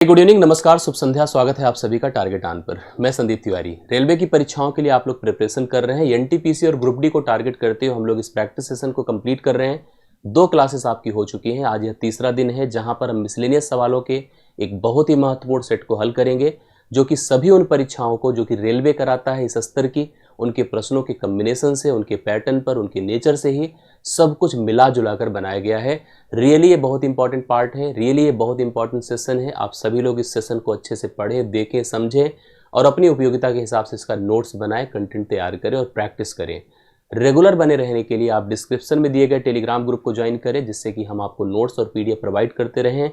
Good evening, नमस्कार, शुभ संध्या। स्वागत है आप सभी का टारगेट ऑन पर। मैं संदीप तिवारी। रेलवे की परीक्षाओं के लिए आप लोग प्रिपरेशन कर रहे हैं। एनटीपीसी और ग्रुप डी को टारगेट करते हुए हम लोग इस प्रैक्टिस सेशन को कंप्लीट कर रहे हैं। 2 क्लासेस आपकी हो चुकी हैं। आज यह तीसरा दिन है जहां पर हम मिसलेनियस सवालों के एक बहुत ही महत्वपूर्ण सेट को हल करेंगे, जो कि सभी उन परीक्षाओं को जो कि रेलवे कराता है इस स्तर की, उनके प्रश्नों के कम्बिनेशन से, उनके पैटर्न पर, उनके नेचर से ही सब कुछ मिला जुला कर बनाया गया है। रियली ये बहुत इंपॉर्टेंट पार्ट है, रियली ये बहुत इंपॉर्टेंट सेशन है। आप सभी लोग इस सेशन को अच्छे से पढ़ें, देखें, समझें और अपनी उपयोगिता के हिसाब से इसका नोट्स बनाएं, कंटेंट तैयार करें और प्रैक्टिस करें। रेगुलर बने रहने के लिए आप डिस्क्रिप्शन में दिए गए टेलीग्राम ग्रुप को ज्वाइन करें, जिससे कि हम आपको नोट्स और पीडीएफ प्रोवाइड करते रहें।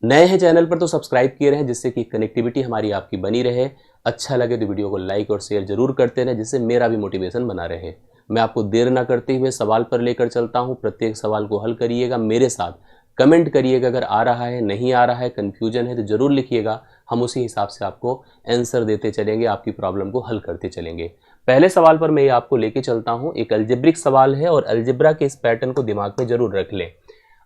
नए हैं चैनल पर तो सब्सक्राइब किए रहें, जिससे कि कनेक्टिविटी हमारी आपकी बनी रहे। अच्छा लगे तो वीडियो को लाइक और शेयर जरूर करते रहें, जिससे मेरा भी मोटिवेशन बना रहे। मैं आपको देर ना करते हुए सवाल पर लेकर चलता हूं। प्रत्येक सवाल को हल करिएगा मेरे साथ, कमेंट करिएगा। अगर आ रहा है, नहीं आ रहा है, कन्फ्यूजन है तो जरूर लिखिएगा। हम उसी हिसाब से आपको आंसर देते चलेंगे, आपकी प्रॉब्लम को हल करते चलेंगे। पहले सवाल पर मैं आपको लेके चलता हूँ। एक अलजेब्रिक सवाल है और अलजेब्रा के इस पैटर्न को दिमाग में जरूर रख लें।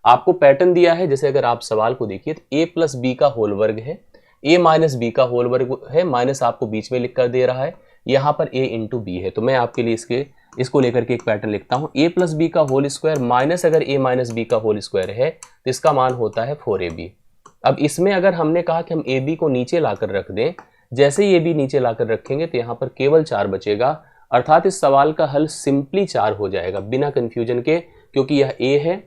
आपको पैटर्न दिया है, जैसे अगर आप सवाल को देखिए तो a प्लस बी का होल वर्ग है, a माइनस बी का होल वर्ग है, माइनस आपको बीच में लिख कर दे रहा है, यहाँ पर a इंटू बी है। तो मैं आपके लिए इसको लेकर के एक पैटर्न लिखता हूँ। a प्लस बी का होल स्क्वायर माइनस अगर a माइनस बी का होल स्क्वायर है तो इसका मान होता है 4ab। अब इसमें अगर हमने कहा कि हम ab को नीचे लाकर रख दें, जैसे ही ab नीचे लाकर रखेंगे तो यहाँ पर केवल 4 बचेगा, अर्थात इस सवाल का हल सिंपली 4 हो जाएगा बिना कंफ्यूजन के, क्योंकि यह a है,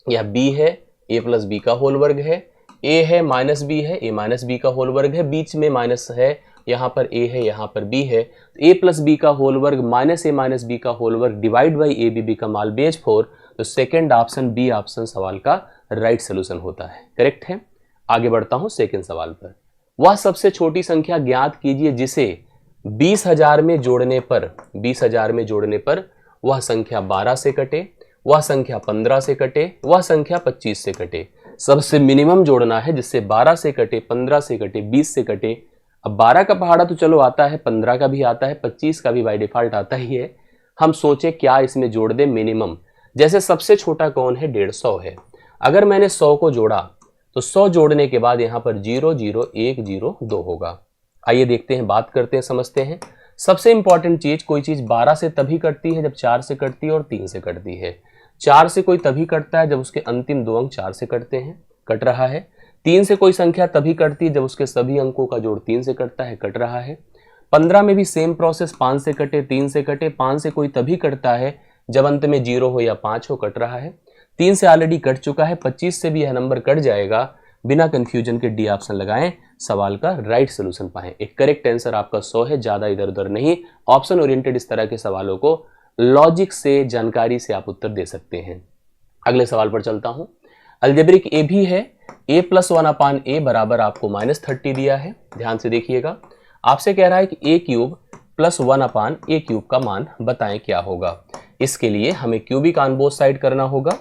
यह b है, a प्लस बी का होल वर्ग है, a है माइनस b है, a माइनस बी का होल वर्ग है, बीच में माइनस है, यहाँ पर a है, यहाँ पर b है। तो a प्लस बी का होल वर्ग माइनस a माइनस बी का होल वर्ग डिवाइड बाई ए बी का माल बेस 4। तो सेकेंड ऑप्शन बी ऑप्शन सवाल का राइट सोल्यूशन होता है। करेक्ट है। आगे बढ़ता हूँ सेकेंड सवाल पर। वह सबसे छोटी संख्या ज्ञात कीजिए जिसे 20,000 में जोड़ने पर वह संख्या 12 से कटे, वह संख्या 15 से कटे, वह संख्या 25 से कटे। सबसे मिनिमम जोड़ना है जिससे 12 से कटे, 15 से कटे, 20 से कटे। अब 12 का पहाड़ा तो चलो आता है, 15 का भी आता है, 25 का भी बाय डिफॉल्ट आता ही है। हम सोचे क्या इसमें जोड़ दे मिनिमम। जैसे सबसे छोटा कौन है, 150 है। अगर मैंने 100 को जोड़ा तो 100 जोड़ने के बाद यहाँ पर 0 0 1 0 2 होगा। आइए देखते हैं, बात करते हैं, समझते हैं। सबसे इंपॉर्टेंट चीज, कोई चीज 12 से तभी कटती है जब 4 से कटती है और 3 से कटती है। 4 से कोई तभी कटता है जब उसके अंतिम 2 अंक 4 से कटते हैं, कट रहा है। 3 से कोई संख्या तभी कटती है जब उसके सभी अंकों का जोड़ 3 से कटता है, कट रहा है। 15 में भी सेम प्रोसेस, 5 से कटे, 3 से कटे। 5 से कोई तभी कटता है जब अंत में 0 हो या 5 हो, कट रहा है। 3 से ऑलरेडी कट चुका है, 25 से भी यह नंबर कट जाएगा। बिना कंफ्यूजन के डी ऑप्शन लगाएं, सवाल का राइट सोल्यूशन पाएं। एक करेक्ट आंसर आपका 100 है, ज्यादा इधर उधर नहीं। ऑप्शन ओरिएंटेड इस तरह के सवालों को लॉजिक से, जानकारी से आप उत्तर दे सकते हैं। अगले सवाल पर चलता हूं। अलजेब्रिक ए भी है, a प्लस 1/a बराबर आपको -30 दिया है। ध्यान से देखिएगा, आपसे कह रहा है कि a cube plus 1/a cube का मान बताएं क्या होगा। इसके लिए हमें क्यूबिक ऑन बोथ साइड करना होगा।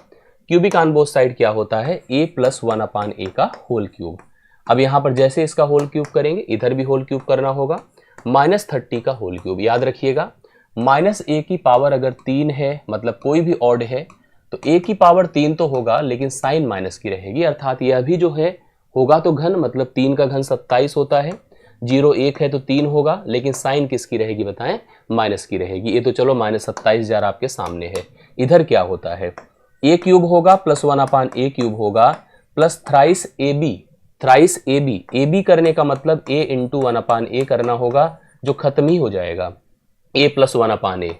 क्यूबिक ऑन बोथ साइड क्या होता है, a प्लस 1/a का होल क्यूब। अब यहां पर जैसे इसका होल क्यूब करेंगे, इधर भी होल क्यूब करना होगा। -30 का होल क्यूब, याद रखिएगा -a की पावर अगर 3 है, मतलब कोई भी ऑड है, तो a की पावर 3 तो होगा लेकिन साइन माइनस की रहेगी, अर्थात यह भी जो है होगा तो घन, मतलब 3 का घन 27 होता है। 0 1 है तो 3 होगा, लेकिन साइन किसकी रहेगी बताएं, माइनस की रहेगी। ये तो चलो -27,000 आपके सामने है। इधर क्या होता है, a क्यूब होगा प्लस 1/a क्यूब होगा प्लस थ्राइस ए बी करने का मतलब a इंटू 1/a करना होगा, जो खत्म ही हो जाएगा। a plus 1/a,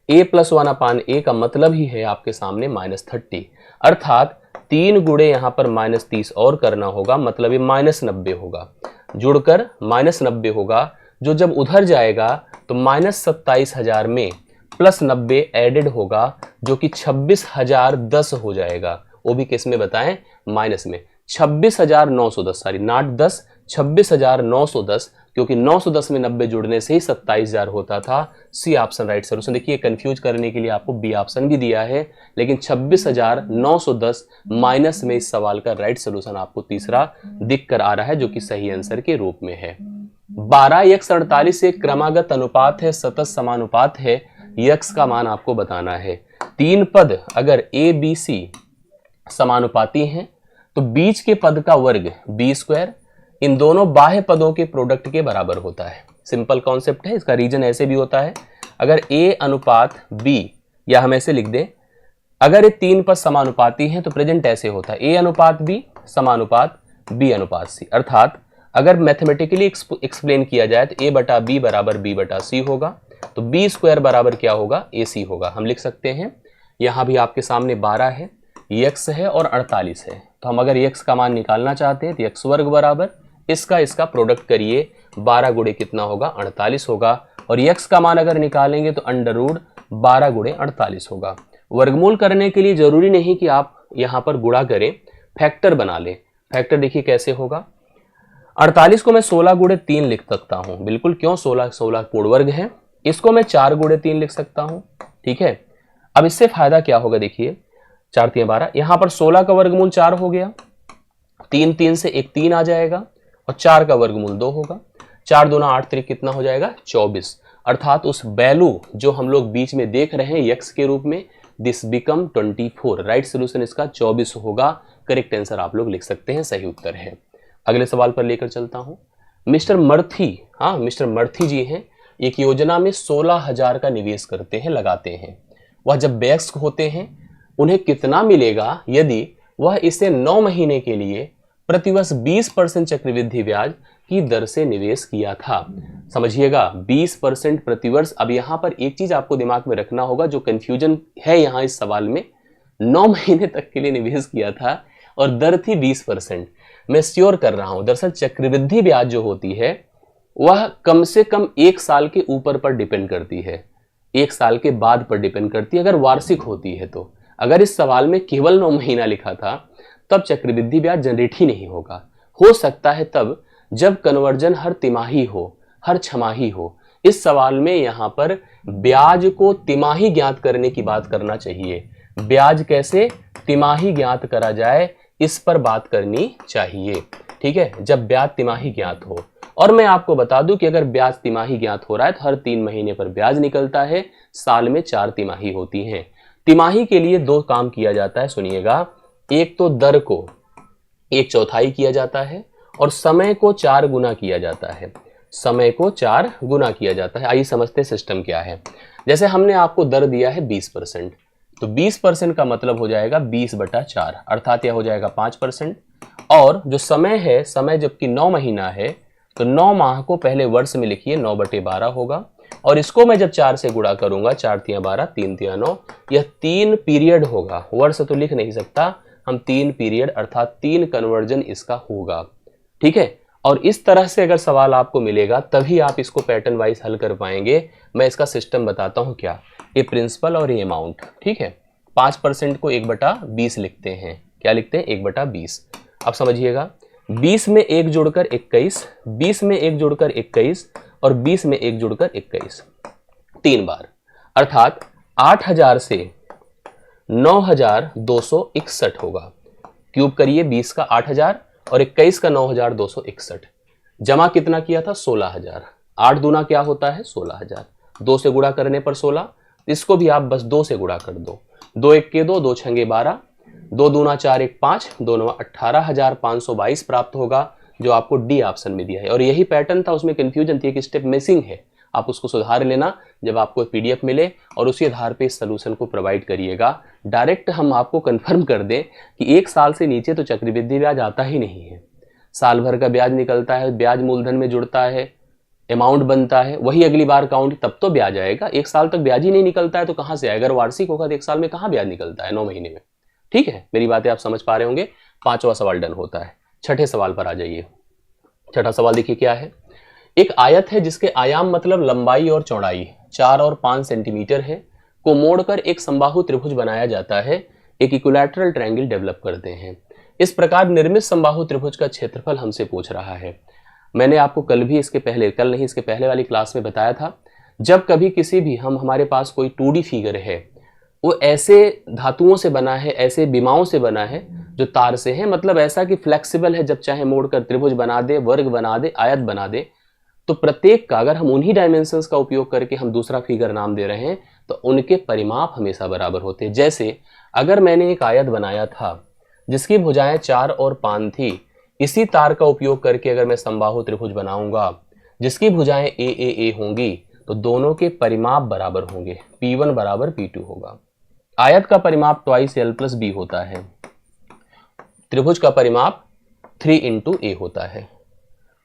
a plus 1/a का मतलब ही है आपके सामने -30, अर्थात 3 गुणे यहाँ पर -30 और करना होगा, मतलब ये -90 होगा। जुड़कर -90 होगा, जो जब उधर जाएगा तो -27,000 में +90 एडेड होगा, जो कि 26,010 हो जाएगा। वो भी किस में बताएं, माइनस में। 26,910, सॉरी नॉट 10, 26,910, क्योंकि 910 में 90 जुड़ने से ही 27,000 होता था। C option right solution. देखिए कंफ्यूज करने के लिए आपको बी ऑप्शन भी दिया है, लेकिन 26,910 माइनस में इस सवाल का राइट सोल्यूशन आपको तीसरा दिख कर आ रहा है, जो कि सही आंसर के रूप में है। 12:48 एक क्रमागत अनुपात है, सतत समानुपात है। यक्स का मान आपको बताना है। 3 पद अगर ए बी सी समानुपाती हैं तो बीच के पद का वर्ग बी स्क्वायर, इन दोनों बाह्य पदों के प्रोडक्ट के बराबर होता है। सिंपल कॉन्सेप्ट है। इसका रीजन ऐसे भी होता है, अगर A अनुपात B, या हम ऐसे लिख दें, अगर ये तीन पद समानुपाती हैं तो प्रेजेंट ऐसे होता है A अनुपात B समानुपात B अनुपात C। अर्थात अगर मैथमेटिकली एक्सप्लेन किया जाए तो A बटा B बराबर B बटा C होगा, तो B स्क्वायर बराबर क्या होगा, AC होगा। हम लिख सकते हैं, यहाँ भी आपके सामने 12 है, x है और 48 है, तो हम अगर x का मान निकालना चाहते हैं तो x वर्ग बराबर इसका प्रोडक्ट करिए, 12 गुणे कितना होगा, 48 होगा। और x का मान अगर निकालेंगे तो अंडर रूट 12 गुणे 48 होगा। वर्गमूल करने के लिए जरूरी नहीं कि आप यहाँ पर गुणा करें, फैक्टर बना लें। फैक्टर देखिए कैसे होगा, 48 को मैं 16 गुणे 3 लिख सकता हूँ, बिल्कुल, क्यों, 16 पूर्ण वर्ग है। इसको मैं 4 गुणे 3 लिख सकता हूँ, ठीक है। अब इससे फायदा क्या होगा, देखिए 4 3 12, यहाँ पर 16 का वर्गमूल 4 हो गया, 3 3 से एक 3 आ जाएगा, और 4 का वर्गमूल 2 होगा, 4 दूना 8 3 कितना हो जाएगा, 24। अर्थात उस वैल्यू जो हम लोग बीच में देख रहे हैं x के रूप में, दिस बिकम 24। राइट सोल्यूशन इसका 24 होगा। करेक्ट आंसर आप लोग लिख सकते हैं, सही उत्तर है। अगले सवाल पर लेकर चलता हूं। मिस्टर मर्थी जी हैं, एक योजना में 16,000 का निवेश करते हैं, लगाते हैं। वह जब वयस्क होते हैं उन्हें कितना मिलेगा यदि वह इसे 9 महीने के लिए प्रतिवर्ष 20% चक्रवृद्धि ब्याज की दर से निवेश किया था। समझिएगा, 20% प्रतिवर्ष। अब यहां पर एक चीज आपको दिमाग में रखना होगा, जो कंफ्यूजन है यहां इस सवाल में, 9 महीने तक के लिए निवेश किया था और दर थी 20%। मैं श्योर कर रहा हूं, दरअसल चक्रवृद्धि ब्याज जो होती है वह कम से कम 1 साल के ऊपर पर डिपेंड करती है, 1 साल के बाद पर डिपेंड करती है, अगर वार्षिक होती है तो। अगर इस सवाल में केवल 9 महीना लिखा था तब चक्रवृद्धि ब्याज जनरेट ही नहीं होगा। हो सकता है तब जब कन्वर्जन हर तिमाही हो, हर छमाही हो। इस सवाल में यहां पर ब्याज को तिमाही ज्ञात करने की बात करना चाहिए। ब्याज कैसे तिमाही ज्ञात करा जाए, इस पर बात करनी चाहिए, ठीक है, जब ब्याज तिमाही ज्ञात हो। और मैं आपको बता दूं कि अगर ब्याज तिमाही ज्ञात हो रहा है तो हर 3 महीने पर ब्याज निकलता है, साल में 4 तिमाही होती हैं। तिमाही के लिए 2 काम किया जाता है, सुनिएगा। एक तो दर को 1/4 किया जाता है और समय को 4 गुना किया जाता है, समय को 4 गुना किया जाता है। आइए समझते हैं सिस्टम क्या है। जैसे हमने आपको दर दिया है 20%, तो 20% का मतलब हो जाएगा 20/4, अर्थात यह हो जाएगा 5%। और जो समय है, समय जबकि 9 महीना है तो 9 माह को पहले वर्ष में लिखिए, 9/12 होगा। और इसको मैं जब 4 से गुणा करूंगा, 4 तिया 12, 3 तिया 9, यह 3 पीरियड होगा। वर्ष तो लिख नहीं सकता, हम 3 पीरियड अर्थात 3 कन्वर्जन इसका होगा, ठीक है। और इस तरह से अगर सवाल आपको मिलेगा तभी आप इसको पैटर्न वाइज हल कर पाएंगे। मैं इसका सिस्टम बताता हूं क्या, ये प्रिंसिपल और ये अमाउंट, ठीक है। 5% को 1/20 लिखते हैं, क्या लिखते हैं, 1/20। अब समझिएगा, 20 में 1 जोड़कर 21, 20 में 1 जोड़कर 21 और 20 में 1 जोड़कर 21, 3 बार। अर्थात 8,000 से 9,261 होगा। क्यूब करिए, 20 का 8,000 और 21 का 9,261। जमा कितना किया था, 16,000। 8 दूना क्या होता है, 16,000। 2 से गुणा करने पर 16, इसको भी आप बस 2 से गुणा कर दो। 2 1 के 2, 2 छंगे 12, 2 दूना 4 1 5, 2 9 18,522 प्राप्त होगा, जो आपको डी ऑप्शन में दिया है। और यही पैटर्न था, उसमें कंफ्यूजन थी, एक स्टेप मिसिंग है, आप उसको सुधार लेना जब आपको पीडीएफ मिले और उसी आधार पे इस सोल्यूशन को प्रोवाइड करिएगा। डायरेक्ट हम आपको कंफर्म कर दें कि 1 साल से नीचे तो चक्रवृद्धि ब्याज आता ही नहीं है। साल भर का ब्याज निकलता है, ब्याज मूलधन में जुड़ता है, अमाउंट बनता है, वही अगली बार काउंट, तब तो ब्याज आएगा। 1 साल तक ब्याज ही नहीं निकलता है तो कहां से आएगा, अगर वार्षिक होगा तो 1 साल में कहां ब्याज निकलता है, 9 महीने में, ठीक है। मेरी बातें आप समझ पा रहे होंगे। 5वां सवाल डन होता है। छठे सवाल पर आ जाइए। छठा सवाल देखिए क्या है। एक आयत है जिसके आयाम मतलब लंबाई और चौड़ाई 4 और 5 सेंटीमीटर है, को मोड़कर एक समबाहु त्रिभुज बनाया जाता है, एक इक्विलैटरल ट्रायंगल डेवलप करते हैं। इस प्रकार निर्मित समबाहु त्रिभुज का क्षेत्रफल हमसे पूछ रहा है। मैंने आपको कल नहीं इसके पहले वाली क्लास में बताया था, जब कभी किसी भी हमारे पास कोई 2D फिगर है, वो ऐसे धातुओं से बना है, ऐसे विमाओं से बना है जो तार से है, मतलब ऐसा कि फ्लेक्सिबल है, जब चाहे मोड़कर त्रिभुज बना दे, वर्ग बना दे, आयत बना दे। तो प्रत्येक का अगर हम उन्हीं डायमेंशंस का उपयोग करके हम दूसरा फिगर नाम दे रहे हैं तो उनके परिमाप हमेशा बराबर होते हैं। जैसे अगर मैंने एक आयत बनाया था जिसकी भुजाएं 4 और 5 थी, इसी तार का उपयोग करके अगर मैं समबाहु त्रिभुज बनाऊंगा जिसकी भुजाएं ए ए ए होंगी तो दोनों के परिमाप बराबर होंगे, P1 बराबर P2 होगा। आयत का परिमाप ट्वाइस L प्लस बी होता है, त्रिभुज का परिमाप 3 इंटू ए होता है।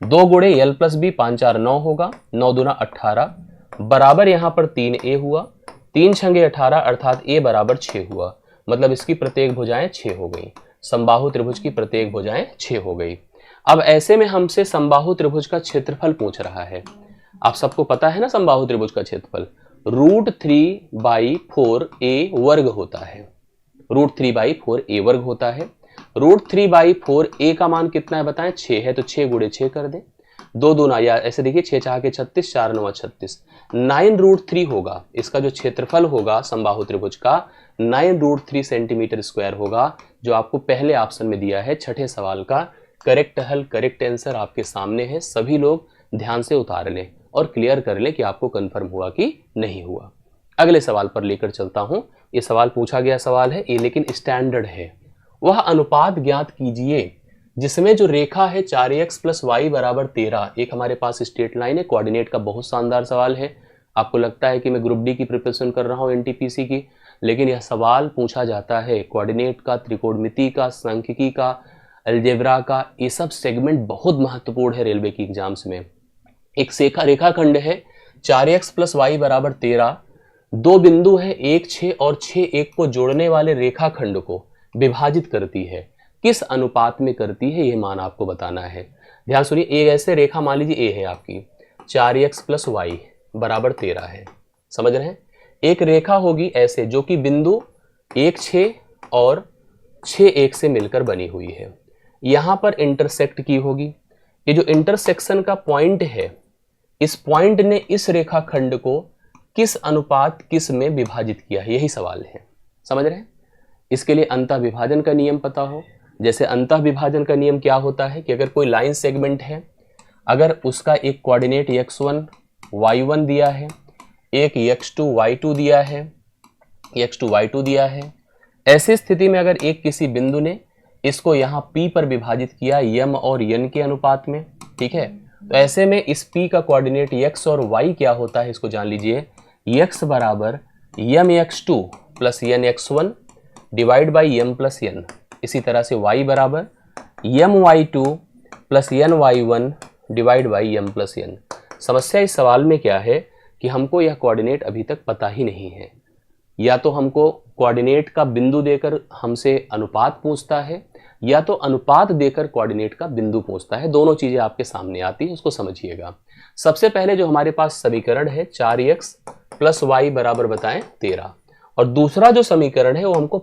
2 गुणे L प्लस बी 5 4 9 होगा, 9 दूना 18 बराबर यहाँ पर 3a हुआ, 3 छंगे 18 अर्थात a बराबर 6 हुआ, मतलब इसकी प्रत्येक भुजाएं 6 हो गई। समबाहु त्रिभुज की प्रत्येक भुजाएं 6 हो गई। अब ऐसे में हमसे समबाहु त्रिभुज का क्षेत्रफल पूछ रहा है। आप सबको पता है ना समबाहु त्रिभुज का क्षेत्रफल √3/4a वर्ग होता है, √3/4a वर्ग होता है। √3/4a का मान कितना है बताएं, 6 है, तो 6 गुणे 6 कर दें। 2 दूना, या ऐसे देखिए 6 चाह के 36, 4 9 36, 9√3 होगा। इसका जो क्षेत्रफल होगा समबाहु त्रिभुज का 9√3 सेंटीमीटर स्क्वायर होगा, जो आपको पहले ऑप्शन में दिया है। छठे सवाल का करेक्ट हल, करेक्ट आंसर आपके सामने है। सभी लोग ध्यान से उतार लें और क्लियर कर लें कि आपको कंफर्म हुआ कि नहीं हुआ। अगले सवाल पर लेकर चलता हूं। ये सवाल पूछा गया सवाल है ये, लेकिन स्टैंडर्ड है। वह अनुपात ज्ञात कीजिए जिसमें जो रेखा है 4x + y = 13, एक हमारे पास स्ट्रेट लाइन है। कोऑर्डिनेट का बहुत शानदार सवाल है। आपको लगता है कि मैं ग्रुप डी की प्रिपरेशन कर रहा हूं एनटीपीसी की, लेकिन यह सवाल पूछा जाता है कोऑर्डिनेट का, त्रिकोणमिति का, सांख्यिकी का, अलजेब्रा का। ये सब सेगमेंट बहुत महत्वपूर्ण है रेलवे की एग्जाम्स में। एक रेखाखंड है 4x + y = 13, 2 बिंदु है 1 6 और 6 1 को जोड़ने वाले रेखाखंड को विभाजित करती है। किस अनुपात में करती है ये मान आपको बताना है। ध्यान सुनिए, एक ऐसे रेखा मान लीजिए ए है आपकी, 4x + y = 13 है, समझ रहे हैं। एक रेखा होगी ऐसे जो कि बिंदु 1 6 और 6 1 से मिलकर बनी हुई है, यहां पर इंटरसेक्ट की होगी। ये जो इंटरसेक्शन का पॉइंट है, इस पॉइंट ने इस रेखाखंड को किस अनुपात किस में विभाजित किया है, यही सवाल है, समझ रहे हैं। इसके लिए अंतः विभाजन का नियम पता हो। जैसे अंतः विभाजन का नियम क्या होता है कि अगर कोई लाइन सेगमेंट है, अगर उसका एक कोऑर्डिनेट x1 y1 दिया है, एक x2 y2 दिया है, x2 y2 दिया है, ऐसी स्थिति में अगर एक किसी बिंदु ने इसको यहाँ P पर विभाजित किया m और n के अनुपात में, ठीक है, तो ऐसे में इस P का कोऑर्डिनेट x और y क्या होता है इसको जान लीजिए। x बराबर mx2 + nx1 / m + n। इसी तरह से y बराबर my2 + ny1 / m + n। समस्या इस सवाल में क्या है कि हमको यह कोऑर्डिनेट अभी तक पता ही नहीं है। या तो हमको कोऑर्डिनेट का बिंदु देकर हमसे अनुपात पूछता है, या तो अनुपात देकर कोऑर्डिनेट का बिंदु पूछता है। दोनों चीजें आपके सामने आती है, उसको समझिएगा। सबसे पहले जो हमारे पास समीकरण है 4x + y बराबर बताएं 13, और दूसरा जो समीकरण है वो हमको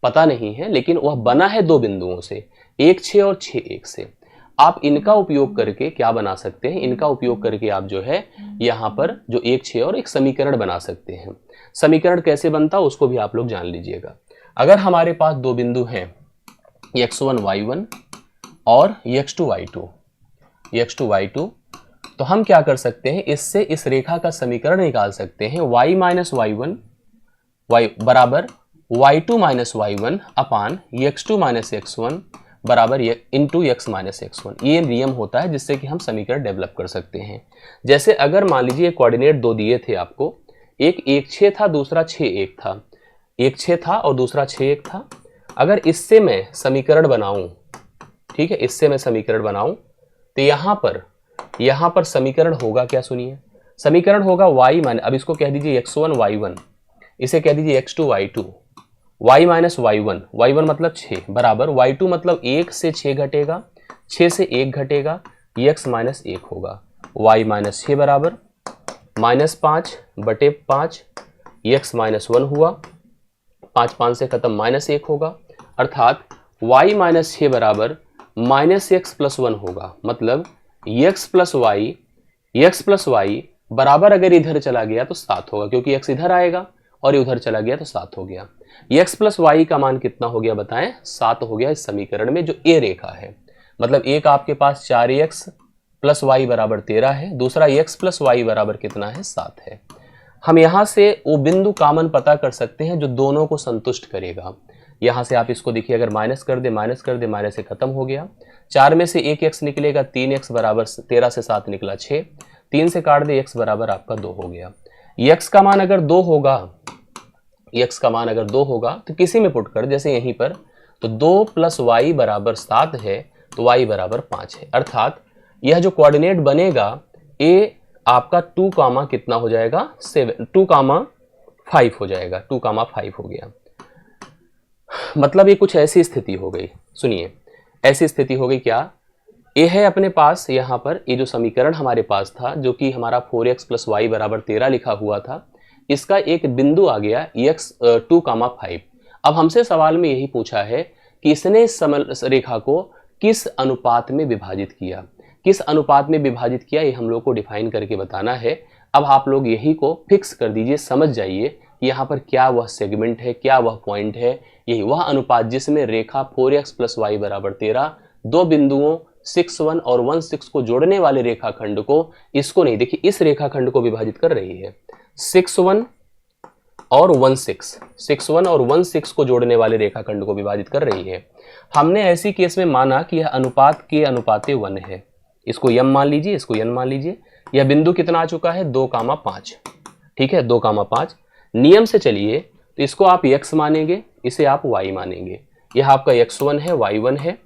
पता नहीं है, लेकिन वह बना है 2 बिंदुओं से, 1 6 और 6 1 से। आप इनका उपयोग करके क्या बना सकते हैं, इनका उपयोग करके आप जो है यहाँ पर जो 1 6 और एक समीकरण बना सकते हैं। समीकरण कैसे बनता है उसको भी आप लोग जान लीजिएगा। अगर हमारे पास 2 बिंदु हैं x1 y1 और x2 y2, तो हम क्या कर सकते हैं, इससे इस रेखा का समीकरण निकाल सकते हैं। y - y1 बराबर y2 - y1 अपान x2 - x1 बराबर इंटू x - x1। ये नियम होता है जिससे कि हम समीकरण डेवलप कर सकते हैं। जैसे अगर मान लीजिए कोऑर्डिनेट 2 दिए थे आपको, एक 1 6 था, दूसरा 6 1 था, 1 6 था और दूसरा 6 1 था। अगर इससे मैं समीकरण बनाऊं, ठीक है, इससे मैं समीकरण बनाऊं तो यहाँ पर समीकरण होगा क्या, सुनिए। समीकरण होगा y मान, अब इसको कह दीजिए x1 y1, इसे कह दीजिए x2 y2, y - y1 मतलब 6 बराबर y2 मतलब 1 से 6 घटेगा, 6 से 1 घटेगा, x - 1 होगा। y - 6 बराबर -5/5 x - 1 हुआ, 5 5 से खत्म, -1 होगा, अर्थात y - 6 बराबर -x + 1 होगा। मतलब x + y बराबर अगर इधर चला गया तो 7 होगा, क्योंकि x इधर आएगा और उधर चला गया तो 7 हो गया। x + y का मान कितना हो गया बताएं, 7 हो गया इस समीकरण में जो ए रेखा है। मतलब एक आपके पास 4x + y बराबर 13 है, दूसरा x + y बराबर कितना है, 7 है। हम यहां से वो बिंदु कॉमन पता कर सकते हैं जो दोनों को संतुष्ट करेगा। यहाँ से आप इसको देखिए, अगर माइनस कर दे, माइनस कर दे, माइनस से खत्म हो गया। 4 में से एक x निकलेगा, 3x बराबर 13 से 7 निकला 6, 3 से काट दे, x बराबर आपका 2 हो गया। x का मान अगर 2 होगा, x का मान अगर 2 होगा तो किसी में पुट कर, जैसे यहीं पर, तो 2 प्लस वाई बराबर 7 है, तो y बराबर 5 है। अर्थात यह जो कोऑर्डिनेट बनेगा a आपका 2 कामा कितना हो जाएगा, 2 कामा 5 हो जाएगा, 2 कामा 5 हो गया। मतलब ये कुछ ऐसी स्थिति हो गई, सुनिए, ऐसी स्थिति हो गई क्या, ए है अपने पास, यहाँ पर ये जो समीकरण हमारे पास था जो कि हमारा 4x प्लस वाई बराबर 13 लिखा हुआ था, इसका एक बिंदु आ गया x 2 कामा 5। अब हमसे सवाल में यही पूछा है कि इसने इस रेखा को किस अनुपात में विभाजित किया, किस अनुपात में विभाजित किया, ये हम लोग को डिफाइन करके बताना है। अब आप लोग यही को फिक्स कर दीजिए, समझ जाइए कि यहाँ पर क्या वह सेगमेंट है, क्या वह पॉइंट है, यही वह अनुपात जिसमें रेखा 4x प्लस वाई बराबर 13 दो बिंदुओं 6, 1 और 1, 6 को जोड़ने वाले रेखाखंड को, इसको नहीं, देखिए इस रेखाखंड को विभाजित कर रही है। 6, 1 और 1, 6 को जोड़ने वाले रेखाखंड को विभाजित कर रही है। हमने ऐसी केस में माना कि यह अनुपात के अनुपाते 1 है, इसको m मान लीजिए, इसको n मान लीजिए। यह बिंदु कितना आ चुका है, 2 कामा 5, ठीक है, 2 कामा 5। नियम से चलिए तो इसको आप x मानेंगे, इसे आप y मानेंगे। यह आपका x1 है, y1 है,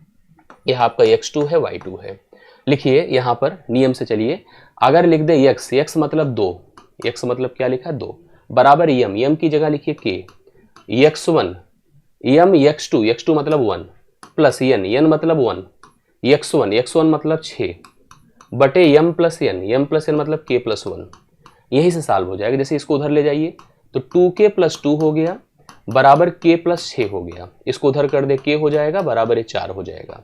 यह आपका x2 है, y2 है। लिखिए यहाँ पर नियम से चलिए, अगर लिख दे x मतलब 2, x मतलब क्या लिखा, 2 बराबर m की जगह लिखिए k, x1 m x2 मतलब 1 प्लस n मतलब 1, x1 मतलब 6 बटे m प्लस n मतलब k प्लस 1। यहीं से सॉल्व हो जाएगा। जैसे इसको उधर ले जाइए तो 2k प्लस 2 हो गया बराबर k प्लस 6 हो गया, इसको उधर कर दे, k हो जाएगा बराबर 4 हो जाएगा।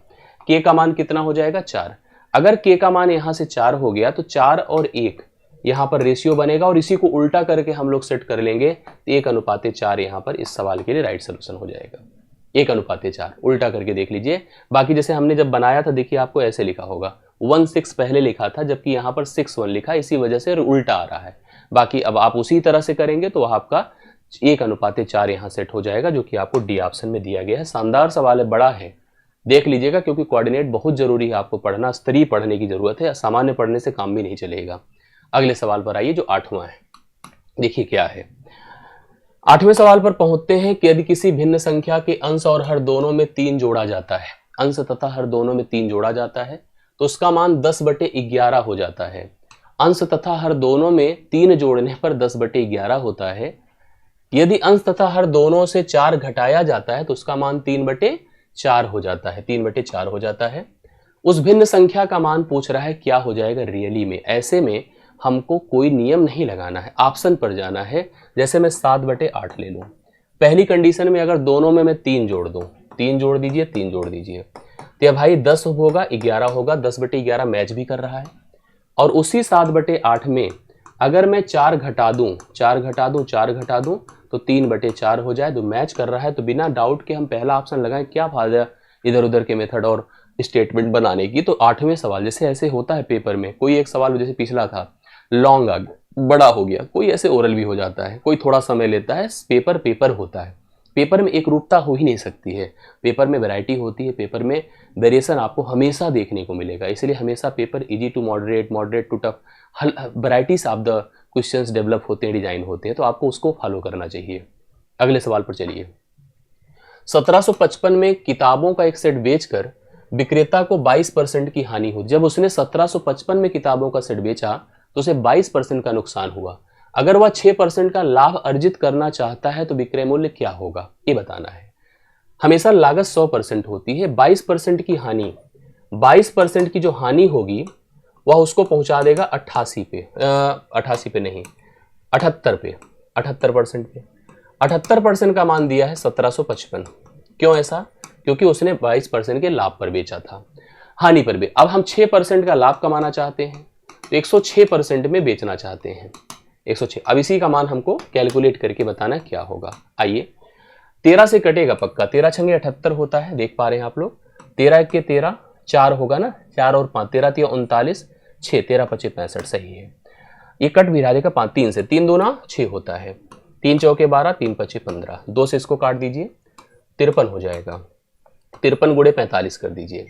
k का मान कितना हो जाएगा, 4। अगर k का मान यहाँ से 4 हो गया तो 4 और 1 यहाँ पर रेशियो बनेगा, और इसी को उल्टा करके हम लोग सेट कर लेंगे तो 1:4 यहाँ पर इस सवाल के लिए राइट सोल्यूशन हो जाएगा। 1:4 उल्टा करके देख लीजिए। बाकी जैसे हमने जब बनाया था, देखिए आपको ऐसे लिखा होगा, 1, 6 पहले लिखा था, जबकि यहाँ पर 6, 1 लिखा, इसी वजह से उल्टा आ रहा है। बाकी अब आप उसी तरह से करेंगे तो आपका 1:4 यहाँ सेट हो जाएगा, जो कि आपको डी ऑप्शन में दिया गया है। शानदार सवाल है, बड़ा है, देख लीजिएगा, क्योंकि कोऑर्डिनेट बहुत जरूरी है, आपको पढ़ना, स्तरीय पढ़ने की जरूरत है, सामान्य पढ़ने से काम भी नहीं चलेगा। अगले सवाल पर आइए, जो 8वां है, देखिए क्या है। 8वें सवाल पर पहुंचते हैं कि यदि किसी भिन्न संख्या के अंश और हर दोनों में 3 जोड़ा जाता है, अंश तथा हर दोनों में 3 जोड़ा जाता है, तो उसका मान 10/11 हो जाता है। अंश तथा हर दोनों में 3 जोड़ने पर 10/11 होता है। यदि अंश तथा हर दोनों से 4 घटाया जाता है तो उसका मान 3/4 हो जाता है, 3/4 हो जाता है। उस भिन्न संख्या का मान पूछ रहा है, क्या हो जाएगा रियली में। ऐसे में हमको कोई नियम नहीं लगाना है, ऑप्शन पर जाना है। जैसे मैं 7/8 ले लूं, पहली कंडीशन में अगर दोनों में मैं 3 जोड़ दूं, 3 जोड़ दीजिए, 3 जोड़ दीजिए, तो भाई 10 होगा, 11 होगा, 10/11 मैच भी कर रहा है। और उसी 7/8 में अगर मैं 4 घटा दूं, 4 घटा दूं, 4 घटा दूं, तो 3/4 हो जाए, तो मैच कर रहा है। तो बिना डाउट के हम पहला ऑप्शन लगाएं, क्या फायदा इधर उधर के मेथड और स्टेटमेंट बनाने की। तो 8वें सवाल, जैसे ऐसे होता है पेपर में, कोई एक सवाल जैसे पिछला था, लॉन्ग आ गया, बड़ा हो गया, कोई ऐसे ओरल भी हो जाता है, कोई थोड़ा समय लेता है। पेपर होता है, पेपर में एक रूपता हो ही नहीं सकती है, पेपर में वैरायटी होती है, पेपर में वेरिएशन आपको हमेशा देखने को मिलेगा। इसलिए हमेशा paper easy to moderate, moderate to tough, varieties of the questions develop होते हैं, डिजाइन होते हैं, तो आपको उसको फॉलो करना चाहिए। अगले सवाल पर चलिए। 1755 में किताबों का एक सेट बेचकर विक्रेता को 22% की हानि हुई। जब उसने 1755 में किताबों का सेट बेचा तो उसे 22% का नुकसान हुआ। अगर वह 6% का लाभ अर्जित करना चाहता है तो विक्रय मूल्य क्या होगा, ये बताना है। हमेशा लागत 100% होती है, 22% की हानि, 22% की जो हानि होगी वह उसको पहुंचा देगा 88 पे, 88 पे नहीं, 78 पे, 78% पे। 78% का मान दिया है 1755। क्यों ऐसा? क्योंकि उसने 22% के लाभ पर बेचा था, हानि पर भी। अब हम 6% का लाभ कमाना चाहते हैं तो 106% में बेचना चाहते हैं, 106। अब इसी का मान हमको कैलकुलेट करके बताना क्या होगा। आइए, 13 से कटेगा पक्का, 13 छंगे 78 होता है, देख पा रहे हैं आप लोग। 13 के 13, 4 होगा ना, 4 और 5, 13 3 39, 6, 13 25 65, सही है। ये कट भी रहा देगा 5, 3 से, 3 दूना 6 होता है, 3 चौके 12, 3 25 15, 2 से इसको काट दीजिए, 53 हो जाएगा। 53 गुणे 45 कर दीजिए।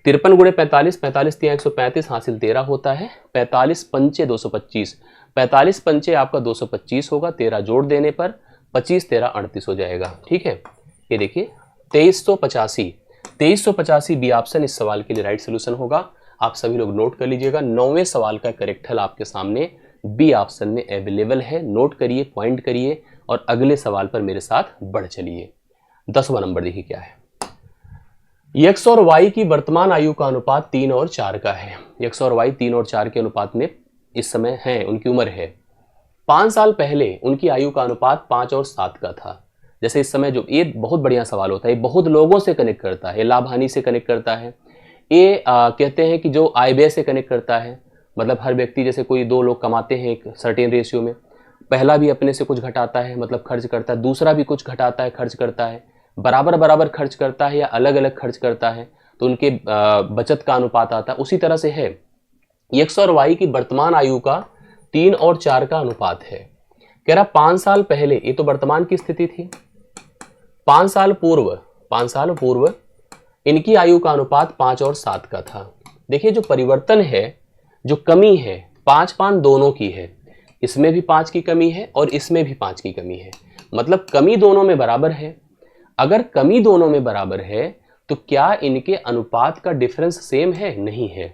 53 गुणे 45, 45 तिया 135, हासिल 13 होता है। 45 पंचे 225, 45 पंचे आपका 225 होगा। 13 जोड़ देने पर 25 13 38 हो जाएगा। ठीक है, ये देखिए 2385, 2385 बी ऑप्शन इस सवाल के लिए राइट सोल्यूशन होगा। आप सभी लोग नोट कर लीजिएगा। 9वें सवाल का करेक्ट हल आपके सामने बी ऑप्शन में अवेलेबल है। नोट करिए, पॉइंट करिए और अगले सवाल पर मेरे साथ बढ़ चलिए। 10वां नंबर देखिए क्या है। x और y की वर्तमान आयु का अनुपात 3 और 4 का है। x और y 3 और 4 के अनुपात में इस समय है, उनकी उम्र है। 5 साल पहले उनकी आयु का अनुपात 5 और 7 का था। जैसे इस समय जो, ये बहुत बढ़िया सवाल होता है, बहुत लोगों से कनेक्ट करता है, लाभ हानि से कनेक्ट करता है। ये कहते हैं कि जो आय व्यय से कनेक्ट करता है, मतलब हर व्यक्ति, जैसे कोई 2 लोग कमाते हैं एक सर्टेन रेशियो में, पहला भी अपने से कुछ घटाता है, मतलब खर्च करता है, दूसरा भी कुछ घटाता है, खर्च करता है, बराबर बराबर खर्च करता है या अलग अलग खर्च करता है, तो उनके बचत का अनुपात आता है। उसी तरह से है x और y की वर्तमान आयु का 3 और 4 का अनुपात है। कह रहा 5 साल पहले, ये तो वर्तमान की स्थिति थी, 5 साल पूर्व इनकी आयु का अनुपात 5 और 7 का था। देखिए जो परिवर्तन है, जो कमी है, 5 दोनों की है, इसमें भी 5 की कमी है और इसमें भी 5 की कमी है, मतलब कमी दोनों में बराबर है। अगर कमी दोनों में बराबर है तो क्या इनके अनुपात का डिफरेंस सेम है? नहीं है।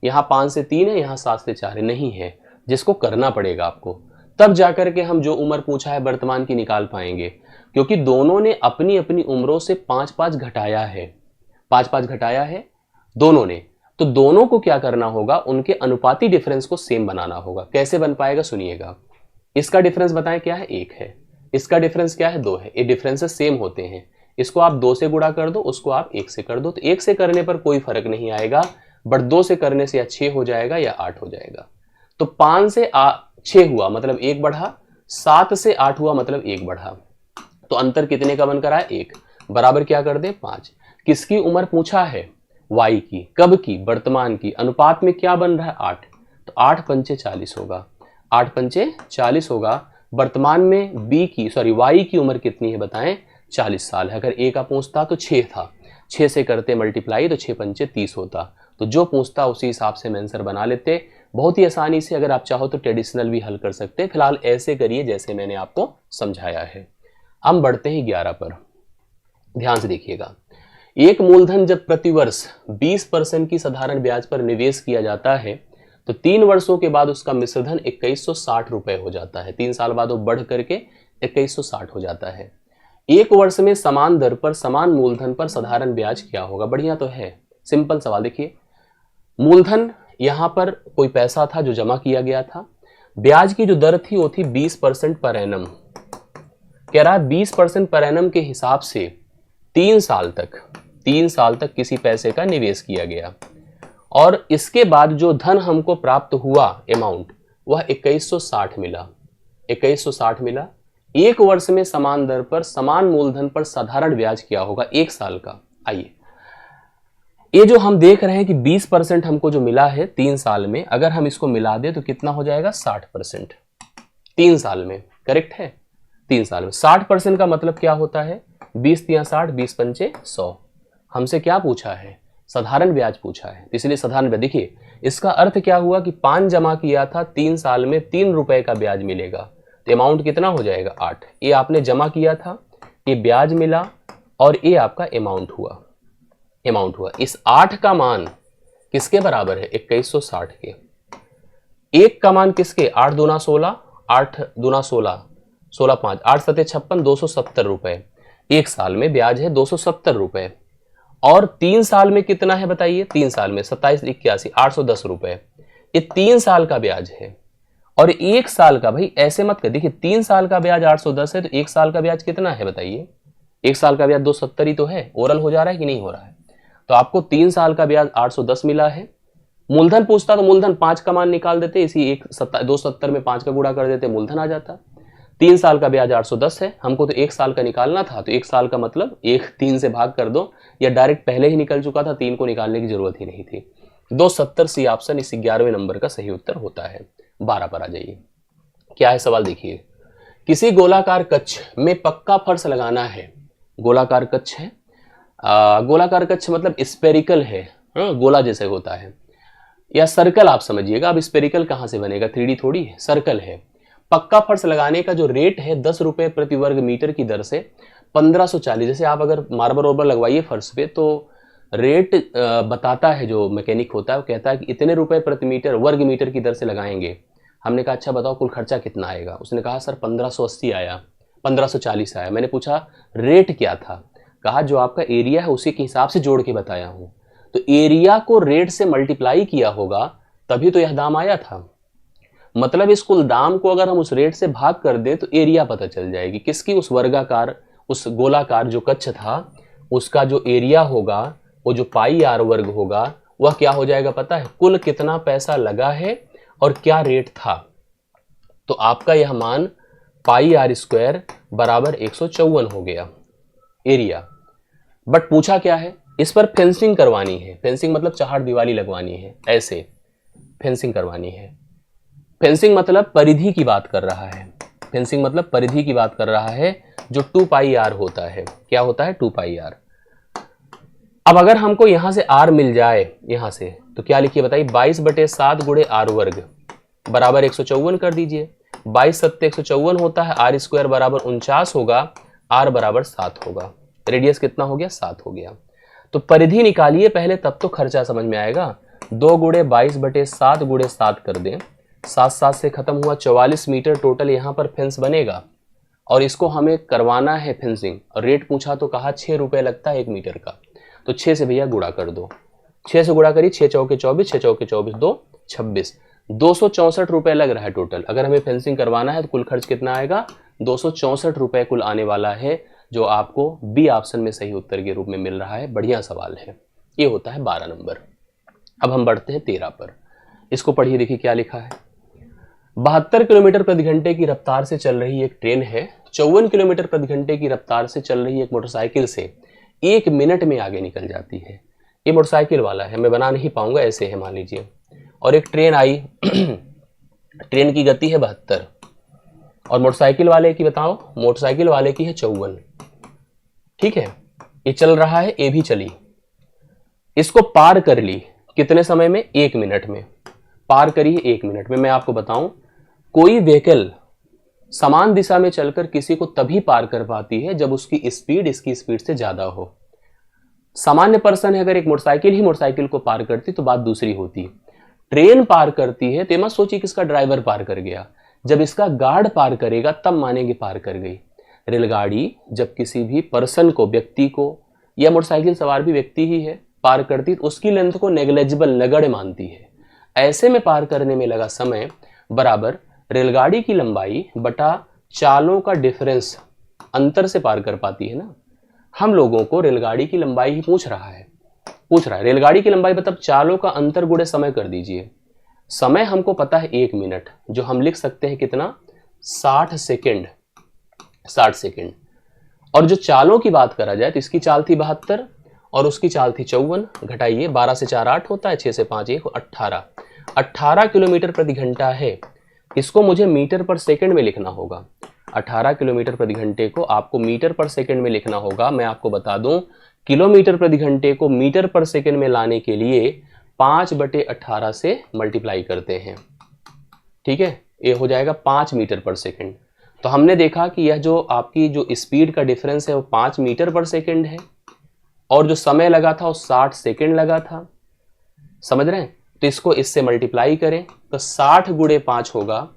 यहां 5 से 3 है, यहां 7 से 4 है, नहीं है, जिसको करना पड़ेगा आपको, तब जाकर के हम जो उम्र पूछा है वर्तमान की निकाल पाएंगे, क्योंकि दोनों ने अपनी अपनी उम्रों से 5 घटाया है, 5 घटाया है दोनों ने। तो दोनों को क्या करना होगा, उनके अनुपाती डिफरेंस को सेम बनाना होगा। कैसे बन पाएगा सुनिएगा। इसका डिफरेंस बताएं क्या है, 1 है, इसका डिफरेंस क्या है, 2 है। ये डिफरेंसेस सेम होते हैं, इसको आप 2 से गुणा कर दो, उसको आप 1 से कर दो, तो 1 से करने पर कोई फर्क नहीं आएगा, बट 2 से करने से या 6 हो जाएगा या 8 हो जाएगा। तो 5 से 6 हुआ मतलब 1 बढ़ा, 7 से 8 हुआ मतलब 1 बढ़ा, तो अंतर कितने का बनकर आया, 1, बराबर क्या कर दे 5। किसकी उम्र पूछा है, y की, कब की, वर्तमान की, अनुपात में क्या बन रहा है 8, तो 8 पंचे 40 होगा, 8 पंचे 40 होगा। वर्तमान में y की उम्र कितनी है बताएं, 40 साल है। अगर a का पूछता तो 6 था, 6 से करते मल्टीप्लाई तो 6 पंचे 30 होता, तो जो पूछता उसी हिसाब से हम आंसर बना लेते बहुत ही आसानी से। अगर आप चाहो तो ट्रेडिशनल भी हल कर सकते हैं, फिलहाल ऐसे करिए जैसे मैंने आपको समझाया है। हम बढ़ते हैं 11 पर, ध्यान से देखिएगा। एक मूलधन जब प्रतिवर्ष 20% की साधारण ब्याज पर निवेश किया जाता है तो 3 वर्षों के बाद उसका मिश्रधन 2160 रुपए हो जाता है। 3 साल बाद वो बढ़ करके 2160 हो जाता है। एक वर्ष में समान दर पर समान मूलधन पर साधारण ब्याज क्या होगा? बढ़िया तो है, सिंपल सवाल। देखिए मूलधन, यहां पर कोई पैसा था जो जमा किया गया था, ब्याज की जो दर थी वो थी 20% पर एनम। कह रहा है 20% पर एनम के हिसाब से 3 साल तक किसी पैसे का निवेश किया गया और इसके बाद जो धन हमको प्राप्त हुआ अमाउंट वह 2160 मिला, 2160 मिला। एक वर्ष में समान दर पर समान मूलधन पर साधारण ब्याज क्या होगा 1 साल का? आइए, ये जो हम देख रहे हैं कि 20% हमको जो मिला है 3 साल में, अगर हम इसको मिला दें तो कितना हो जाएगा 60% 3 साल में। करेक्ट है, 3 साल में 60% का मतलब क्या होता है, 20 तिया 60, 20 पंचे 100। हमसे क्या पूछा है, साधारण ब्याज पूछा है, इसलिए साधारण ब्याज। देखिए इसका अर्थ क्या हुआ कि 5 जमा किया था, 3 साल में 3 रुपए का ब्याज मिलेगा, तो अमाउंट कितना हो जाएगा 8। ये आपने जमा किया था, ये ब्याज मिला और ये आपका अमाउंट हुआ। इस 8 का मान किसके बराबर है, 2160 के। 1 का मान किसके, 8 दूना 16, 8 दूना 16, 16 5, 8 सते 56, 270 रुपए। 1 साल में ब्याज है 270 रुपए और 3 साल में कितना है बताइए, 3 साल में 27 81, 810 रुपए। ये 3 साल का ब्याज है और 1 साल का, भाई ऐसे मत कर, देखिए 3 साल का ब्याज 810 है तो 1 साल का ब्याज कितना है बताइए, 1 साल का ब्याज 270 ही तो है। ओरल हो जा रहा है कि नहीं हो रहा है? तो आपको 3 साल का ब्याज 810 मिला है। मूलधन पूछता तो मूलधन 5 का मान निकाल देते, इसी 270 में 5 का गुणा कर देते, मूलधन आ जाता। 3 साल का ब्याज 810 है, हमको तो 1 साल का निकालना था, तो 1 साल का मतलब 3 से भाग कर दो, या डायरेक्ट पहले ही निकल चुका था, 3 को निकालने की जरूरत ही नहीं थी। 270 सी ऑप्शन इस 11वें नंबर का सही उत्तर होता है। 12 पर आ जाइए, क्या है सवाल देखिए। किसी गोलाकार कक्ष में पक्का फर्श लगाना है, गोलाकार कक्ष है। गोलाकार कक्ष मतलब स्पेरिकल है, गोला जैसे होता है, या सर्कल आप समझिएगा। अब स्पेरिकल कहाँ से बनेगा, 3D थोड़ी है, सर्कल है। पक्का फर्श लगाने का जो रेट है 10 रुपये प्रति वर्ग मीटर की दर से 1540। जैसे आप अगर मार्बल वार्बल लगवाइए फर्श पे तो रेट बताता है, जो मैकेनिक होता है वो कहता है कि इतने रुपए प्रति मीटर वर्ग मीटर की दर से लगाएंगे। हमने कहा अच्छा बताओ कुल खर्चा कितना आएगा। उसने कहा सर 1580 आया, 1540 आया। मैंने पूछा रेट क्या था, कहा जो आपका एरिया है उसी के हिसाब से जोड़ के बताया हूँ। तो एरिया को रेट से मल्टीप्लाई किया होगा तभी तो यह दाम आया था। मतलब इस कुल दाम को अगर हम उस रेट से भाग कर दें तो एरिया पता चल जाएगी किसकी, उस वर्गाकार उस गोलाकार जो कक्ष था उसका जो एरिया होगा वो जो पाई आर वर्ग होगा वह क्या हो जाएगा पता है, कुल कितना पैसा लगा है और क्या रेट था। तो आपका यह मान पाई आर स्क्वायर बराबर 154 हो गया एरिया। बट पूछा क्या है, इस पर फेंसिंग करवानी है। फेंसिंग मतलब चहार दीवारी लगवानी है, ऐसे फेंसिंग करवानी है। फेंसिंग मतलब परिधि की बात कर रहा है, फेंसिंग मतलब परिधि की बात कर रहा है, जो 2 पाई आर होता है। क्या होता है, 2 पाई आर। अब अगर हमको यहां से आर मिल जाए यहां से, तो क्या लिखिए बताइए, 22/7 गुणे आर वर्ग बराबर 154 कर दीजिए। 22 सत्ते 154 होता है, आर स्क्वायर बराबर 49 होगा, आर बराबर 7 होगा। रेडियस कितना हो गया, 7 हो गया। तो परिधि निकालिए पहले, तब तो खर्चा समझ में आएगा। 2 गुणे 22/7 गुणे 7 कर दें, 7 से खत्म हुआ, 44 मीटर टोटल यहाँ पर फेंस बनेगा। और इसको हमें करवाना है फेंसिंग, और रेट पूछा तो कहा 6 रुपए लगता है 1 मीटर का। तो 6 से भैया गुणा कर दो, 6 से गुणा करिए, 6 चौके 24, 6 चौके 24, 2 26, 264 रुपए लग रहा है टोटल। अगर हमें फेंसिंग करवाना है तो कुल खर्च कितना आएगा, 264 रुपए कुल आने वाला है, जो आपको बी ऑप्शन में सही उत्तर के रूप में मिल रहा है। बढ़िया सवाल है। ये होता है 12 नंबर। अब हम बढ़ते हैं 13 पर। इसको पढ़िए, देखिए क्या लिखा है। 72 किलोमीटर प्रति घंटे की रफ्तार से चल रही एक ट्रेन है 54 किलोमीटर प्रति घंटे की रफ्तार से चल रही एक मोटरसाइकिल से 1 मिनट में आगे निकल जाती है। ये मोटरसाइकिल वाला है, मैं बना नहीं पाऊंगा, ऐसे है मान लीजिए। और एक ट्रेन आई ट्रेन की गति है 72 और मोटरसाइकिल वाले की बताओ, मोटरसाइकिल वाले की है 54। ठीक है, ये चल रहा है, ये भी चली, इसको पार कर ली कितने समय में, 1 मिनट में। पार करिए 1 मिनट में। मैं आपको बताऊं, कोई व्हीकल समान दिशा में चलकर किसी को तभी पार कर पाती है जब उसकी स्पीड इसकी स्पीड से ज्यादा हो। सामान्य पर्सन है, अगर एक मोटरसाइकिल ही मोटरसाइकिल को पार करती तो बात दूसरी होती। ट्रेन पार करती है तो मत सोचिए कि इसका ड्राइवर पार कर गया, जब इसका गार्ड पार करेगा तब मानेंगे पार कर गई। रेलगाड़ी जब किसी भी पर्सन को, व्यक्ति को, या मोटरसाइकिल सवार भी व्यक्ति ही है, पार करती तो उसकी लेंथ को नेग्लेजिबल, नगण्य मानती है। ऐसे में पार करने में लगा समय बराबर रेलगाड़ी की लंबाई बटा चालों का डिफरेंस, अंतर से पार कर पाती है ना। हम लोगों को रेलगाड़ी की लंबाई ही पूछ रहा है रेलगाड़ी की लंबाई मतलब चालों का अंतर गुणे समय कर दीजिए। समय हमको पता है 1 मिनट, जो हम लिख सकते हैं कितना, 60 सेकेंड। 60 सेकेंड। और जो चालों की बात करा जाए तो इसकी चाल थी 72 और उसकी चाल थी 54। घटाइए, 12 से 4 8 होता है, 6 से 5 1, 18 किलोमीटर प्रति घंटा है। इसको मुझे मीटर पर सेकंड में लिखना होगा। 18 किलोमीटर प्रति घंटे को आपको मीटर पर सेकंड में लिखना होगा। मैं आपको बता दूं, किलोमीटर प्रति घंटे को मीटर पर सेकंड में लाने के लिए 5/18 से मल्टीप्लाई करते हैं। ठीक है, ये हो जाएगा 5 मीटर पर सेकंड। तो हमने देखा कि यह जो आपकी जो स्पीड का डिफरेंस है वो 5 मीटर पर सेकंड है, और जो समय लगा था वो 60 सेकंड लगा था। समझ रहे हैं? तो इसको इससे मल्टीप्लाई करें तो 60 गुणे 5 होगा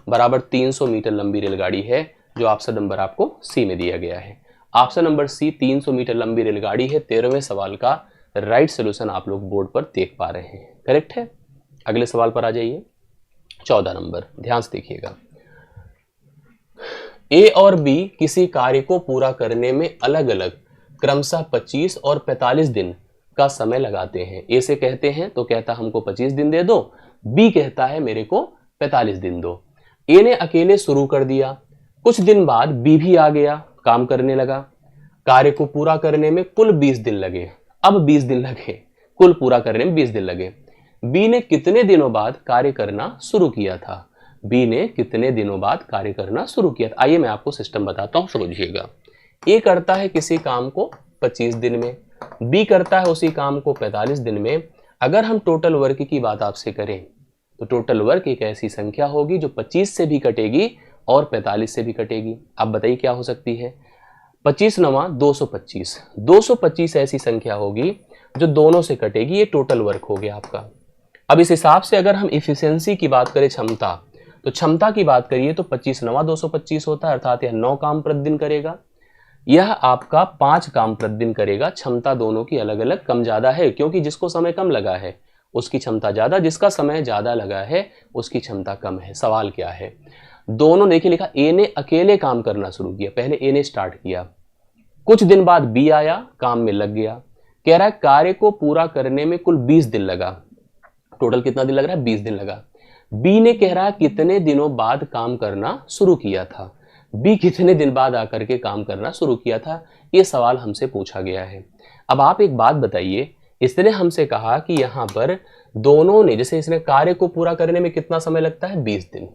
बराबर 300 मीटर लंबी रेलगाड़ी है, जो ऑप्शन नंबर आपको सी में दिया गया है। ऑप्शन नंबर सी 300 मीटर लंबी रेलगाड़ी है। 13वें सवाल का राइट सोल्यूशन आप लोग बोर्ड पर देख पा रहे हैं, करेक्ट है। अगले सवाल पर आ जाइए, 14 नंबर, ध्यान से देखिएगा। ए और बी किसी कार्य को पूरा करने में अलग अलग क्रमशः 25 और 45 दिन का समय लगाते हैं। ए से कहते हैं तो कहता हमको 25 दिन दे दो, बी कहता है मेरे को 45 दिन दो। ए ने अकेले शुरू कर दिया, कुछ दिन बाद बी भी आ गया, काम करने लगा। कार्य को पूरा करने में कुल 20 दिन लगे। अब 20 दिन लगे, कुल पूरा करने में 20 दिन लगे। बी ने कितने दिनों बाद कार्य करना शुरू किया था? बी ने कितने दिनों बाद कार्य करना शुरू किया था? आइए मैं आपको सिस्टम बताता हूं, समझिएगा। ए करता है किसी काम को 25 दिन में, बी करता है उसी काम को 45 दिन में। अगर हम टोटल वर्क की बात आपसे करें तो टोटल वर्क एक ऐसी संख्या होगी जो 25 से भी कटेगी और 45 से भी कटेगी। अब बताइए क्या हो सकती है? 25 नवा 225, 225 ऐसी संख्या होगी जो दोनों से कटेगी। ये टोटल वर्क हो गया आपका। अब इस हिसाब से अगर हम इफिशियंसी की बात करें, क्षमता, तो क्षमता की बात करिए तो 25 नवा 225 होता है, अर्थात यह 9 काम प्रतिदिन करेगा। यह आपका 5 काम प्रतिदिन करेगा। क्षमता दोनों की अलग अलग कम ज्यादा है, क्योंकि जिसको समय कम लगा है उसकी क्षमता ज्यादा, जिसका समय ज्यादा लगा है उसकी क्षमता कम है। सवाल क्या है? दोनों देखिए लिखा, ए ने अकेले काम करना शुरू किया, पहले ए ने स्टार्ट किया, कुछ दिन बाद बी आया, काम में लग गया। कह रहा है कार्य को पूरा करने में कुल 20 दिन लगा। टोटल कितना दिन लग रहा है? 20 दिन लगा। बी ने कह रहा है कितने दिनों बाद काम करना शुरू किया था। बी कितने दिन बाद आकर के काम करना शुरू किया था, ये सवाल हमसे पूछा गया है। अब आप एक बात बताइए, इसने हमसे कहा कि यहाँ पर दोनों ने, जैसे इसने कार्य को पूरा करने में कितना समय लगता है? 20 दिन।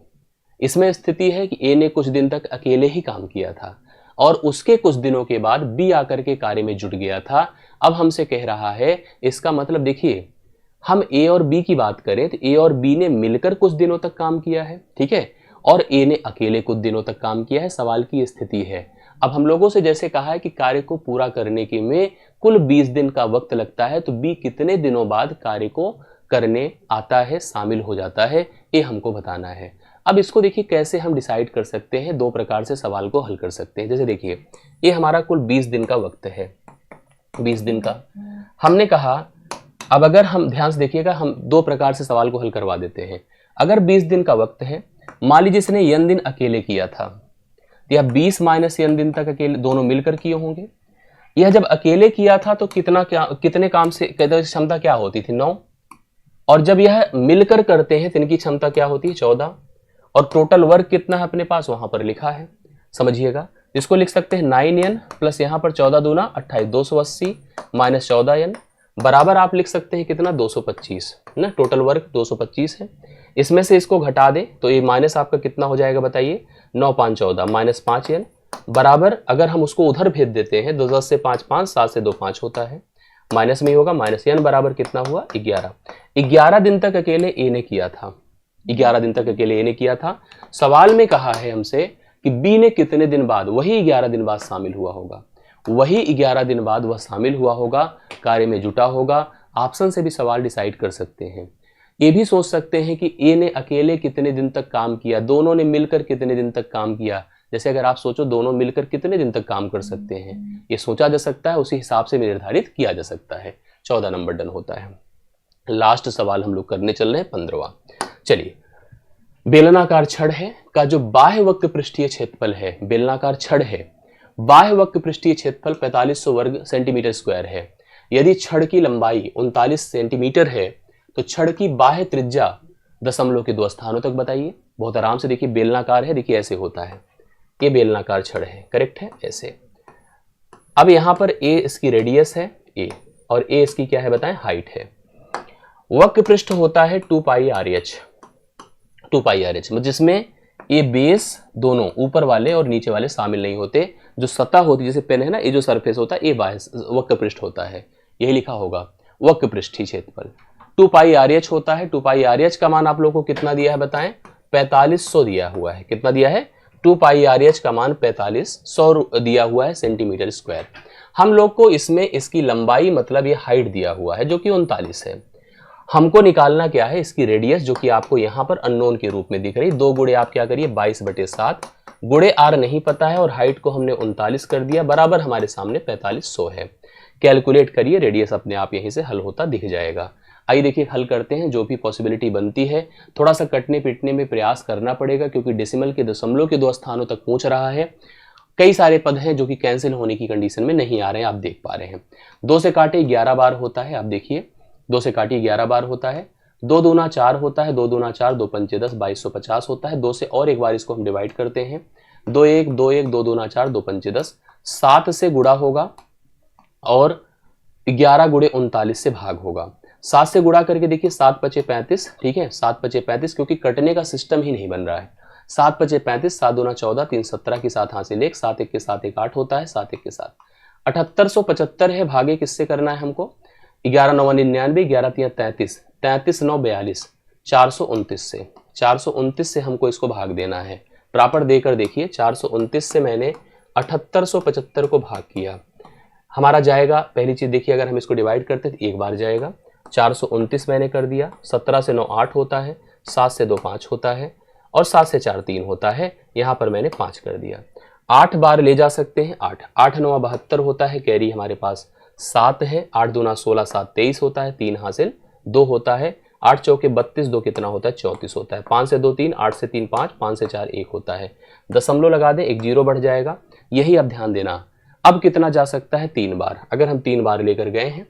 इसमें स्थिति है कि ए ने कुछ दिन तक अकेले ही काम किया था और उसके कुछ दिनों के बाद बी आकर के कार्य में जुट गया था। अब हमसे कह रहा है, इसका मतलब देखिए, हम ए और बी की बात करें तो ए और बी ने मिलकर कुछ दिनों तक काम किया है, ठीक है, और ए ने अकेले कुछ दिनों तक काम किया है। सवाल की स्थिति है। अब हम लोगों से जैसे कहा है कि कार्य को पूरा करने के में कुल 20 दिन का वक्त लगता है, तो बी कितने दिनों बाद कार्य को करने आता है, शामिल हो जाता है, ये हमको बताना है। अब इसको देखिए कैसे हम डिसाइड कर सकते हैं, दो प्रकार से सवाल को हल कर सकते हैं। जैसे देखिए, ये हमारा कुल 20 दिन का वक्त है, 20 दिन का हमने कहा। अब अगर हम ध्यान से देखिएगा, हम दो प्रकार से सवाल को हल करवा देते हैं। अगर 20 दिन का वक्त है, मान लीजिए इसने n दिन अकेले किया था, या 20 माइनस n दिन तक अकेले दोनों मिलकर किए होंगे। यह जब अकेले किया था तो कितने काम से क्षमता क्या होती थी? 9। और जब यह मिलकर करते हैं तो इनकी क्षमता क्या होती है? 14। और टोटल वर्क कितना है अपने पास? वहां पर लिखा है, समझिएगा। इसको लिख सकते हैं 9n प्लस यहाँ पर 14 दूना 28, 280 माइनस 14n बराबर आप लिख सकते हैं कितना? 225 ना। टोटल वर्क 225 है। इसमें से इसको घटा दें तो ये माइनस आपका कितना हो जाएगा बताइए? 9 5 14 माइनस 5n बराबर, अगर हम उसको उधर भेज देते हैं, 10 से 5 5, 7 से 2 5 होता है, माइनस में ही होगा। माइनस n बराबर कितना हुआ? 11। 11 दिन तक अकेले ए ने किया था, 11 दिन तक अकेले ए ने किया था। सवाल में कहा है हमसे कि बी ने कितने दिन बाद, वही 11 दिन बाद शामिल हुआ होगा, वही 11 दिन बाद वह शामिल हुआ होगा, कार्य में जुटा होगा। ऑप्शन से भी सवाल डिसाइड कर सकते हैं। ये भी सोच सकते हैं कि ए ने अकेले कितने दिन तक काम किया, दोनों ने मिलकर कितने दिन तक काम किया। जैसे अगर आप सोचो दोनों मिलकर कितने दिन तक काम कर सकते हैं, ये सोचा जा सकता है, उसी हिसाब से निर्धारित किया जा सकता है। 14 नंबर डन होता है। लास्ट सवाल हम लोग करने चल रहे हैं 15वां। चलिए, बेलनाकार छड़ है का जो बाह्य वक्र पृष्ठीय क्षेत्रफल है, बेलनाकार छड़ है, बाह्य वक्र पृष्ठीय क्षेत्रफल 4500 वर्ग सेंटीमीटर स्क्वायर है। यदि छड़ की लंबाई 39 सेंटीमीटर है तो छड़ की बाह्य त्रिज्या दशमलव के 2 स्थानों तक बताइए। बहुत आराम से देखिए, बेलनाकार है, देखिए ऐसे होता है, ये बेलनाकार छड़ है, करेक्ट है, ऐसे। अब यहां पर ए इसकी रेडियस है ए, और ए इसकी क्या है बताएं? हाइट है। वक्र पृष्ठ होता है 2 पाई आर एच, 2 पाई आर एच, जिसमें ये बेस दोनों ऊपर वाले और नीचे वाले शामिल नहीं होते। जो सतह होती है, जैसे पेन है ना, ये जो सरफेस होता है ये बाह्य वक्र पृष्ठ होता है, यही लिखा होगा वक्र पृष्ठीय क्षेत्रफल। 2 पाई आर एच होता है। 2 पाई आर एच का मान आप लोगों को कितना दिया है बताएं? 4500 दिया हुआ है। कितना दिया है? 2 पाई आर एच का मान 4500 दिया हुआ है सेंटीमीटर स्क्वायर। हम लोग को इसमें इसकी लंबाई मतलब ये हाइट दिया हुआ है जो कि 39 है। हमको निकालना क्या है? इसकी रेडियस, जो कि आपको यहाँ पर अननोन के रूप में दिख रही। 2 गुणे आप क्या करिए? 22/7 गुणे आर नहीं पता है और हाइट को हमने 39 कर दिया, बराबर हमारे सामने 4500 है। कैलकुलेट करिए, रेडियस अपने आप यहीं से हल होता दिख जाएगा। आइए देखिए हल करते हैं। जो भी पॉसिबिलिटी बनती है थोड़ा सा कटने पिटने में प्रयास करना पड़ेगा, क्योंकि डेसिमल के दशमलव के 2 स्थानों तक पहुंच रहा है। कई सारे पद हैं जो कि कैंसिल होने की कंडीशन में नहीं आ रहे हैं, आप देख पा रहे हैं। 2 से काटे 11 बार होता है, आप देखिए 2 से काटिए 11 बार होता है। 2 दूना 4 होता है, 2 दूना 4, 2 पंचे 10, 2250 होता है। 2 से और एक बार इसको हम डिवाइड करते हैं, 2 1 2 1, 2 दूना 4, 2 पंचे 10। 7 से गुणा होगा और 11 गुणे 39 से भाग होगा। 7 से गुणा करके देखिए, 7 पचे 35, ठीक है, 7 पचे 35, क्योंकि कटने का सिस्टम ही नहीं बन रहा है। 7 पचे 35, 7 दूना 14, 3 17 की 7 हासिल 1, 7 1 के साथ 1 8 होता है, 7 1 के साथ 7875 है। भागे किससे करना है हमको? 11 9 99, 11 3 33, 33 9 42, 429 से 429 से हमको इसको भाग देना है। प्रॉपर देकर देखिए, 429 से मैंने 7875 को भाग किया, हमारा जाएगा। पहली चीज देखिए, अगर हम इसको डिवाइड करते तो एक बार जाएगा। 429 मैंने कर दिया। 17 से 9 8 होता है, 7 से 2 5 होता है और 7 से 4 3 होता है। यहाँ पर मैंने 5 कर दिया। 8 बार ले जा सकते हैं। 8 8 9 72 होता है, कैरी हमारे पास 7 है। 8 दूना 16, 7 23 होता है, 3 हासिल 2 होता है। 8 चौके 32, 2 कितना होता है? 34 होता है। 5 से 2 3, 8 से 3 5, 5 से 4 1 होता है। दशमलव लगा दें, एक जीरो बढ़ जाएगा। यही अब ध्यान देना। अब कितना जा सकता है? 3 बार। अगर हम 3 बार लेकर गए हैं,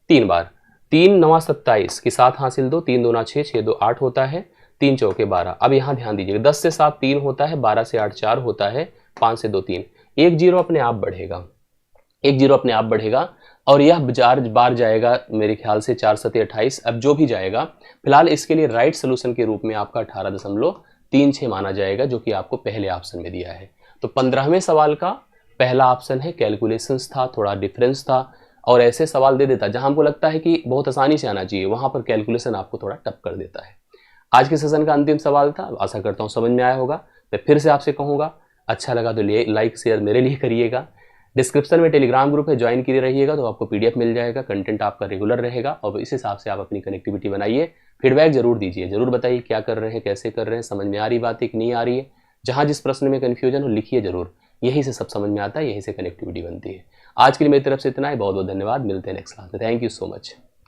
3 बार, 3 9 27 की 7 हासिल 2, 3 दूना 6, 6 2 8 होता है, 3 चौके 12। अब यहाँ ध्यान दीजिएगा, 10 से 7 3 होता है, 12 से 8 4 होता है, 5 से 2 3, एक जीरो अपने आप बढ़ेगा, एक जीरो अपने आप बढ़ेगा और यह 4 बार जाएगा मेरे ख्याल से। 4 7 28, अब जो भी जाएगा फिलहाल इसके लिए राइट सोल्यूशन के रूप में आपका 18.36 माना जाएगा, जो कि आपको पहले ऑप्शन में दिया है। तो 15वें सवाल का पहला ऑप्शन है कैलकुलेशंस था, थोड़ा डिफरेंस था और ऐसे सवाल दे देता जहां हमको लगता है कि बहुत आसानी से आना चाहिए, वहां पर कैलकुलेशन आपको थोड़ा टफ कर देता है। आज के सेशन का अंतिम सवाल था, आशा करता हूं समझ में आया होगा। मैं फिर से आपसे कहूंगा, अच्छा लगा तो लाइक शेयर मेरे लिए करिएगा। डिस्क्रिप्शन में टेलीग्राम ग्रुप है, ज्वाइन किए रहिएगा तो आपको पीडीएफ मिल जाएगा, कंटेंट आपका रेगुलर रहेगा और इस हिसाब से आप अपनी कनेक्टिविटी बनाइए। फीडबैक जरूर दीजिए, जरूर बताइए क्या कर रहे हैं, कैसे कर रहे हैं, समझ में आ रही बात है कि नहीं आ रही है। जहां जिस प्रश्न में कन्फ्यूजन हो लिखिए जरूर, यही से सब समझ में आता है, यही से कनेक्टिविटी बनती है। आज के लिए मेरी तरफ से इतना ही, बहुत बहुत धन्यवाद। मिलते हैं नेक्स्ट क्लास में। Thank you so much.